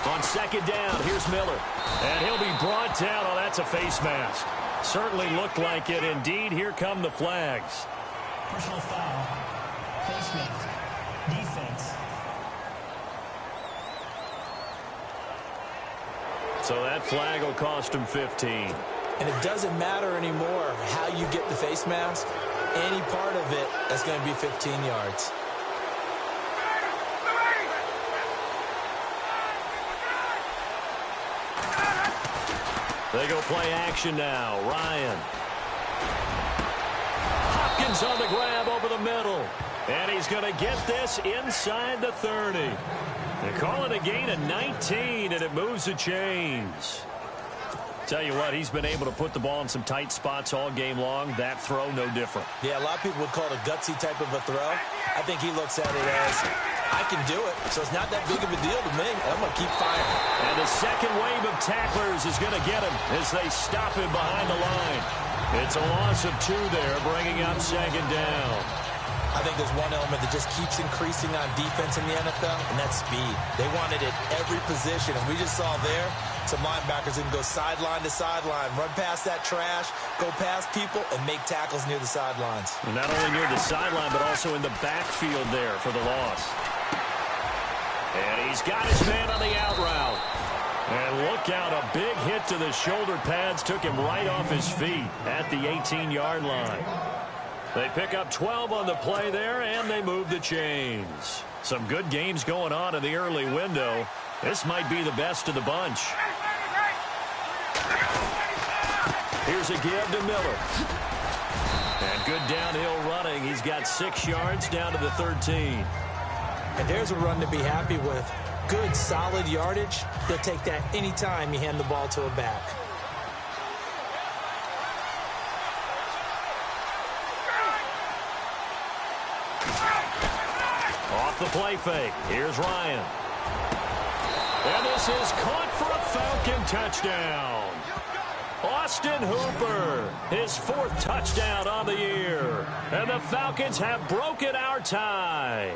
Speaker 2: On second down, here's Miller. And he'll be brought down. Oh, that's a face mask. Certainly looked like it. Indeed, here come the flags.
Speaker 5: Personal foul. Face mask. Defense.
Speaker 2: So that flag will cost him 15.
Speaker 3: And it doesn't matter anymore how you get the face mask. Any part of it, that's going to be 15 yards.
Speaker 2: They go play action now. Ryan. Hopkins on the grab over the middle. And he's going to get this inside the 30. They call it a gain of 19, and it moves the chains. Tell you what, he's been able to put the ball in some tight spots all game long. That throw, no different.
Speaker 3: Yeah, a lot of people would call it a gutsy type of a throw. I think he looks at it as, I can do it, so it's not that big of a deal to me. I'm going to keep firing.
Speaker 2: And the second wave of tacklers is going to get him as they stop him behind the line. It's a loss of 2 there, bringing up second down.
Speaker 3: I think there's one element that just keeps increasing on defense in the NFL, and that's speed. They want it at every position, and we just saw there some linebackers that can go sideline to sideline, run past that trash, go past people, and make tackles near the sidelines.
Speaker 2: And not only near the sideline, but also in the backfield there for the loss. And he's got his man on the out route. And look out, a big hit to the shoulder pads took him right off his feet at the 18-yard line. They pick up 12 on the play there, and they move the chains. Some good games going on in the early window. This might be the best of the bunch. Here's a give to Miller. And good downhill running. He's got 6 yards down to the 13.
Speaker 3: And there's a run to be happy with. Good, solid yardage. They'll take that anytime you hand the ball to a back.
Speaker 2: Off the play fake. Here's Ryan. And this is caught for a Falcon touchdown. Austin Hooper, his 4th touchdown on the year. And the Falcons have broken our tie.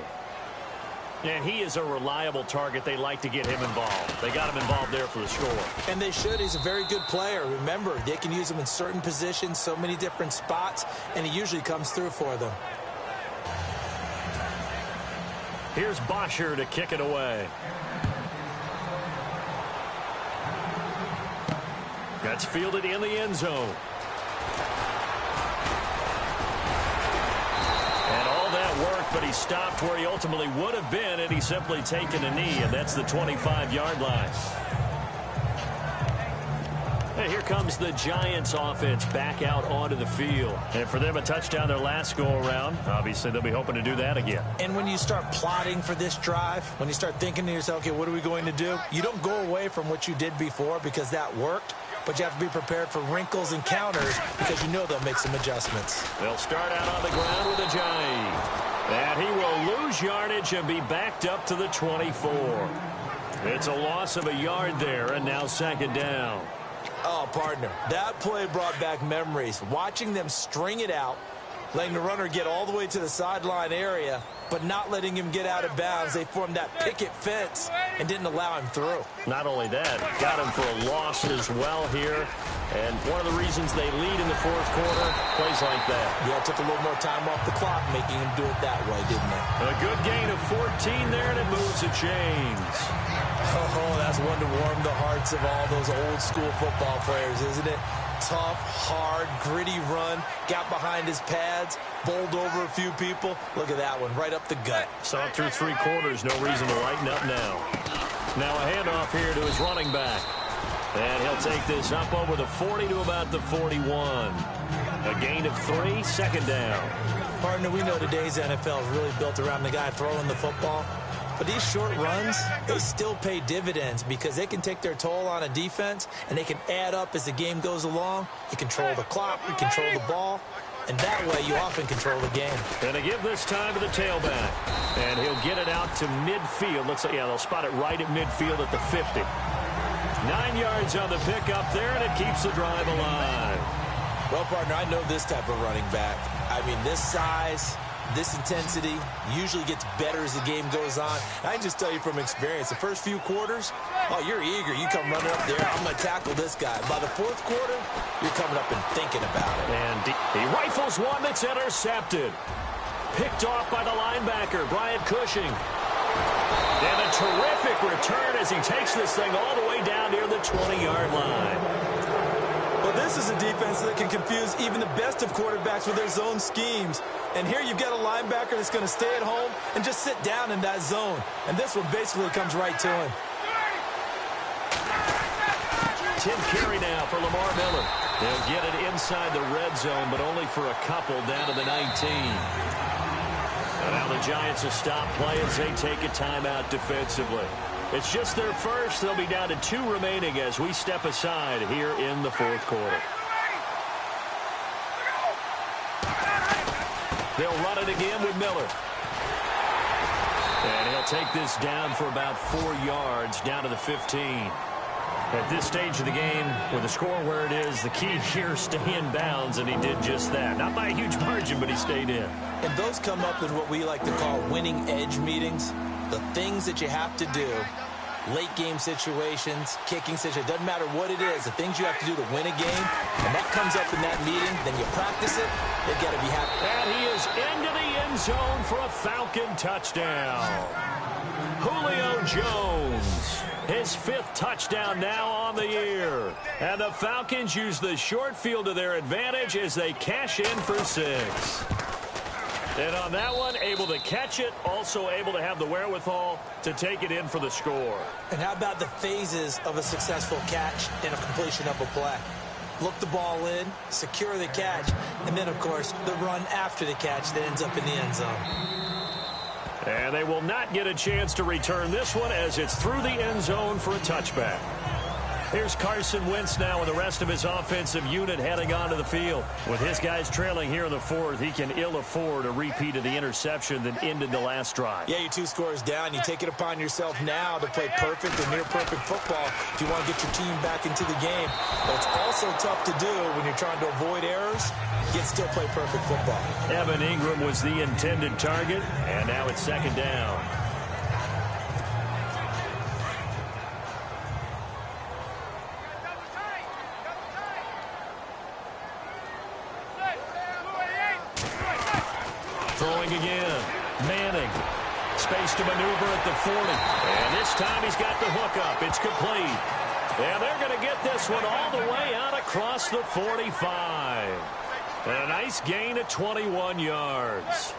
Speaker 2: And he is a reliable target. They like to get him involved. They got him involved there for the score.
Speaker 3: And they should. He's a very good player. Remember, they can use him in certain positions, so many different spots, and he usually comes through for them.
Speaker 2: Here's Bosher to kick it away. That's fielded in the end zone. And all that work, but he stopped where he ultimately would have been had he simply taken a knee, and that's the 25-yard line. here comes the Giants offense back out onto the field. And for them, a touchdown their last go-around. Obviously, they'll be hoping to do that again.
Speaker 3: And when you start plotting for this drive, when you start thinking to yourself, okay, what are we going to do? You don't go away from what you did before because that worked. But you have to be prepared for wrinkles and counters because you know they'll make some adjustments.
Speaker 2: They'll start out on the ground with Ajayi. And he will lose yardage and be backed up to the 24. It's a loss of a yard there, and now second down.
Speaker 3: Oh, partner, that play brought back memories. Watching them string it out, letting the runner get all the way to the sideline area, but not letting him get out of bounds. They formed that picket fence and didn't allow him through.
Speaker 2: Not only that, got him for a loss as well here. And one of the reasons they lead in the fourth quarter, plays like that.
Speaker 3: Yeah, it took a little more time off the clock, making him do it that way, didn't it?
Speaker 2: A good gain of 14 there, and it moves the chains.
Speaker 3: Oh, that's one to warm the hearts of all those old school football players, isn't it? Tough, hard, gritty run, got behind his pads, bowled over a few people. Look at that one, right up the gut.
Speaker 2: Saw it through three quarters, no reason to lighten up now. Now a handoff here to his running back. And he'll take this up over the 40 to about the 41. A gain of 3, second down.
Speaker 3: Partner, we know today's NFL is really built around the guy throwing the football. But these short runs, they still pay dividends because they can take their toll on a defense and they can add up as the game goes along. You control the clock, you control the ball, and that way you often control the game.
Speaker 2: And to give this time to the tailback. And he'll get it out to midfield. Looks like, yeah, they'll spot it right at midfield at the 50. 9 yards on the pickup there, and it keeps the drive alive.
Speaker 3: Well, partner, I know this type of running back. I mean, this size, this intensity usually gets better as the game goes on. And I can just tell you from experience, the first few quarters, oh, you're eager. You come running up there, I'm going to tackle this guy. By the fourth quarter, you're coming up and thinking about it.
Speaker 2: And he rifles one that's intercepted. Picked off by the linebacker, Brian Cushing. And a terrific return as he takes this thing all the way down near the 20-yard line.
Speaker 3: Well, this is a defense that can confuse even the best of quarterbacks with their zone schemes. And here you've got a linebacker that's going to stay at home and just sit down in that zone. And this one basically comes right to him.
Speaker 2: Tim Carey now for Lamar Miller. They'll get it inside the red zone, but only for a couple down to the 19. And now the Giants will stop play as they take a timeout defensively. It's just their first. They'll be down to 2 remaining as we step aside here in the fourth quarter. They'll run it again with Miller. And he'll take this down for about 4 yards, down to the 15. At this stage of the game, with the score where it is, the key here, stay in bounds, and he did just that. Not by a huge margin, but he stayed in.
Speaker 3: And those come up in what we like to call winning edge meetings. The things that you have to do, late game situations, kicking situations, doesn't matter what it is, the things you have to do to win a game, and that comes up in that meeting, then you practice it, they've got to be happy.
Speaker 2: And he is into the end zone for a Falcon touchdown. Julio Jones, his 5th touchdown now on the year. And the Falcons use the short field to their advantage as they cash in for 6. And on that one, able to catch it, also able to have the wherewithal to take it in for the score.
Speaker 3: And how about the phases of a successful catch and a completion of a play? Look the ball in, secure the catch, and then, of course, the run after the catch that ends up in the end zone.
Speaker 2: And they will not get a chance to return this one as it's through the end zone for a touchback. Here's Carson Wentz now with the rest of his offensive unit heading onto the field. With his guys trailing here in the fourth, he can ill afford a repeat of the interception that ended the last drive.
Speaker 3: Yeah, you're 2 scores down. You take it upon yourself now to play perfect or near-perfect football if you want to get your team back into the game. But it's also tough to do when you're trying to avoid errors, yet still play perfect football.
Speaker 2: Evan Ingram was the intended target, and now it's second down. Throwing again. Manning. Space to maneuver at the 40. And this time he's got the hook up. It's complete. And they're going to get this one all the way out across the 45. And a nice gain of 21 yards.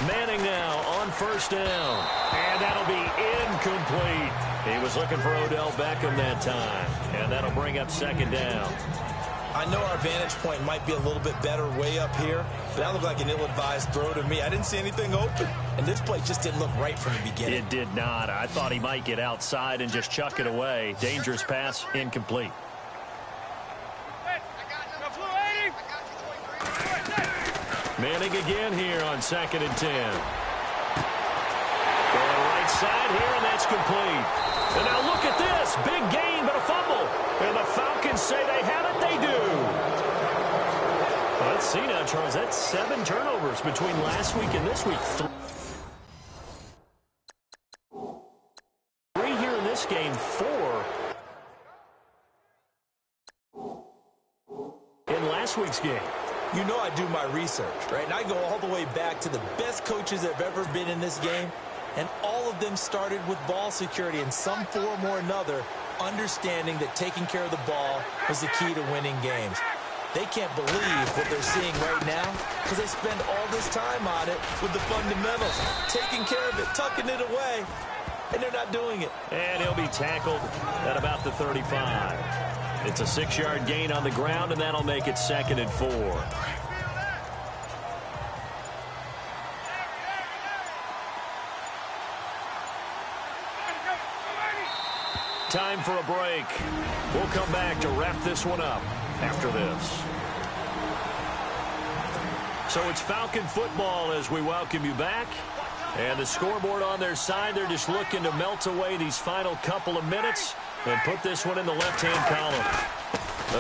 Speaker 2: Manning now on first down. And that'll be incomplete. He was looking for Odell Beckham that time, and that'll bring up second down.
Speaker 3: I know our vantage point might be a little bit better way up here, but that looked like an ill-advised throw to me. I didn't see anything open, and this play just didn't look right from the beginning.
Speaker 2: It did not. I thought he might get outside and just chuck it away. Dangerous pass, incomplete. Manning again here on 2nd and 10. Going right side here, and that's complete. And now look at this. Big gain, but a fumble. And the Falcons say they have it. They do. Well, let's see now, Charles. That's 7 turnovers between last week and this week. 3 here in this game, 4 in last week's game.
Speaker 3: You know I do my research, right? And I go all the way back to the best coaches that have ever been in this game, and all of them started with ball security in some form or another, understanding that taking care of the ball was the key to winning games. They can't believe what they're seeing right now because they spend all this time on it with the fundamentals, taking care of it, tucking it away, and they're not doing it.
Speaker 2: And he'll be tackled at about the 35. It's a 6-yard gain on the ground, and that'll make it 2nd and 4. Time for a break. We'll come back to wrap this one up after this. So it's Falcon football as we welcome you back. And the scoreboard on their side, they're just looking to melt away these final couple of minutes and put this one in the left-hand column.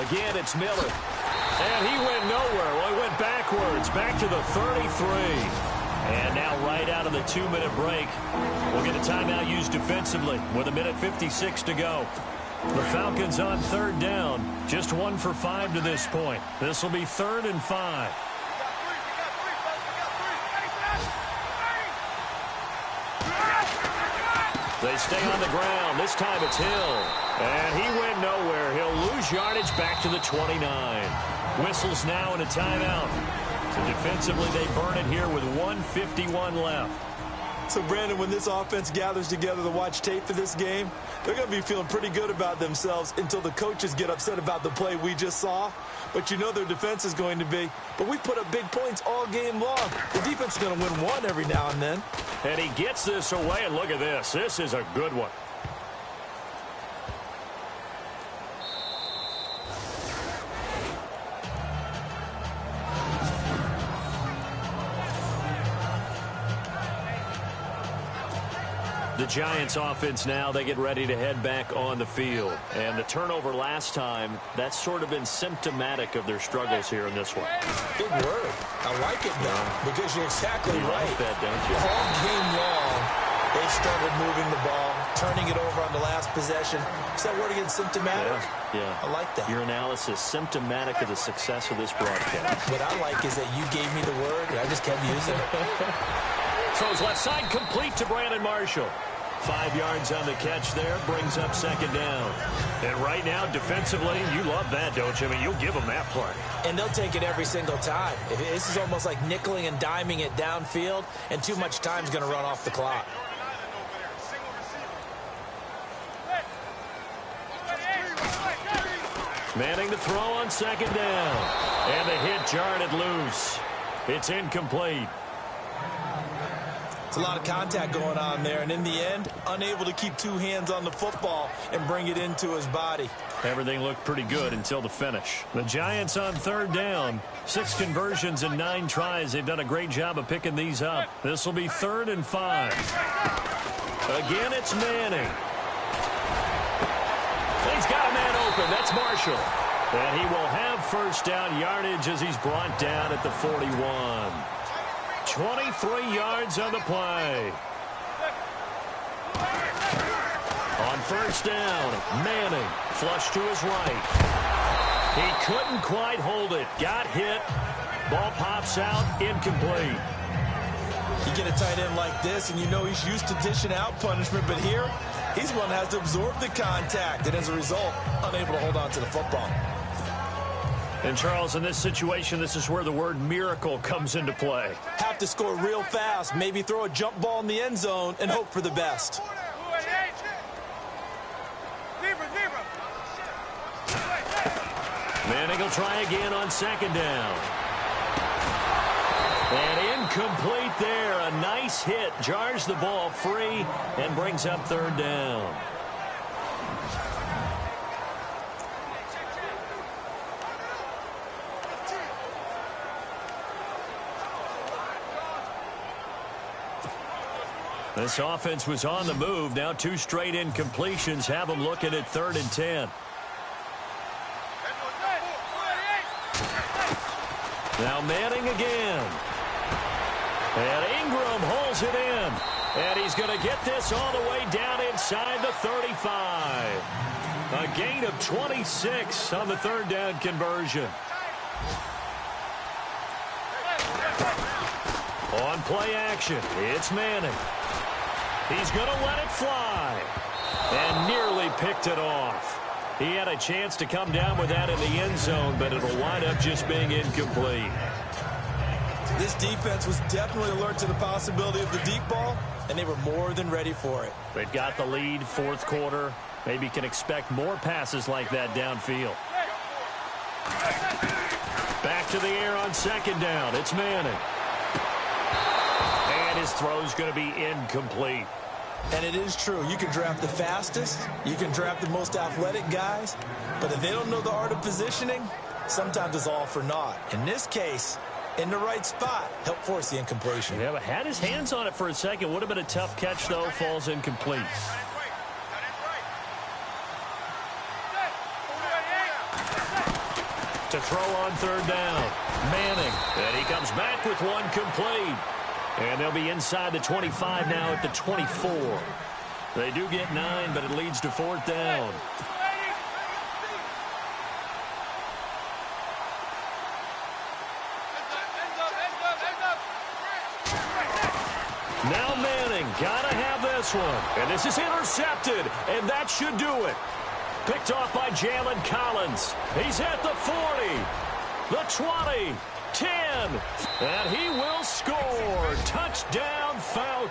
Speaker 2: Again, it's Miller. And he went nowhere. Well, he went backwards, back to the 33. And now right out of the 2-minute break, we'll get a timeout used defensively with 1:56 to go. The Falcons on 3rd down, just 1 for 5 to this point. This will be 3rd and 5. They stay on the ground. This time it's Hill. And he went nowhere. He'll lose yardage back to the 29. Whistles now in a timeout. So defensively, they burn it here with 1:51 left.
Speaker 3: So, Brandon, when this offense gathers together to watch tape for this game, they're going to be feeling pretty good about themselves until the coaches get upset about the play we just saw. But you know their defense is going to be. But we put up big points all game long. The defense is going to win one every now and then.
Speaker 2: And he gets this away, and look at this. This is a good one. The Giants offense now, they get ready to head back on the field. And the turnover last time, that's sort of been symptomatic of their struggles here in this one.
Speaker 3: Big word. I like it now because you're exactly right.
Speaker 2: Like that, don't you?
Speaker 3: All game long, they've struggled moving the ball, turning it over on the last possession. Is that word again, symptomatic?
Speaker 2: Yeah.
Speaker 3: I like that.
Speaker 2: Your analysis, symptomatic of the success of this broadcast.
Speaker 3: What I like is that you gave me the word, and I just kept using it.
Speaker 2: Throws left side, complete to Brandon Marshall. 5 yards on the catch there, brings up 2nd down. And right now, defensively, you love that, don't you? I mean, you'll give them that play.
Speaker 3: And they'll take it every single time. This is almost like nickeling and diming it downfield, and too much time's going to run off the clock.
Speaker 2: Manning to throw on 2nd down. And the hit jarred it loose. It's incomplete.
Speaker 3: It's a lot of contact going on there, and in the end, unable to keep 2 hands on the football and bring it into his body.
Speaker 2: Everything looked pretty good until the finish. The Giants on 3rd down. 6 conversions and 9 tries. They've done a great job of picking these up. This will be 3rd and 5. Again, it's Manning. He's got a man open. That's Marshall. And he will have 1st down yardage as he's brought down at the 41. 23 yards on the play. On 1st down, Manning flush to his right. He couldn't quite hold it. Got hit. Ball pops out. Incomplete.
Speaker 3: You get a tight end like this, and you know he's used to dishing out punishment, but here, he's the one that has to absorb the contact, and as a result, unable to hold on to the football.
Speaker 2: And, Charles, in this situation, this is where the word miracle comes into play.
Speaker 3: Have to score real fast, maybe throw a jump ball in the end zone and hope for the best.
Speaker 2: Manning will try again on second down. And incomplete there. A nice hit. Jars the ball free and brings up third down. This offense was on the move. Now 2 straight incompletions have them looking at 3rd and 10. Now Manning again. And Ingram holds it in. And he's going to get this all the way down inside the 35. A gain of 26 on the 3rd down conversion. On play action, it's Manning. He's going to let it fly. And nearly picked it off. He had a chance to come down with that in the end zone, but it'll wind up just being incomplete.
Speaker 3: This defense was definitely alert to the possibility of the deep ball, and they were more than ready for it.
Speaker 2: They've got the lead, 4th quarter. Maybe can expect more passes like that downfield. Back to the air on second down. It's Manning. And his throw's going to be incomplete.
Speaker 3: And it is true. You can draft the fastest. You can draft the most athletic guys. But if they don't know the art of positioning, sometimes it's all for naught. In this case, in the right spot, helped force the incompletion.
Speaker 2: Yeah, but had his hands on it for a second. Would have been a tough catch, though. Falls incomplete. To throw on 3rd down. Manning. And he comes back with one complete. And they'll be inside the 25 now at the 24. They do get 9, but it leads to 4th down. Now Manning, gotta have this one. And this is intercepted, and that should do it. Picked off by Jalen Collins. He's at the 40, the 20, 10, and he will score. Touchdown, Falcons.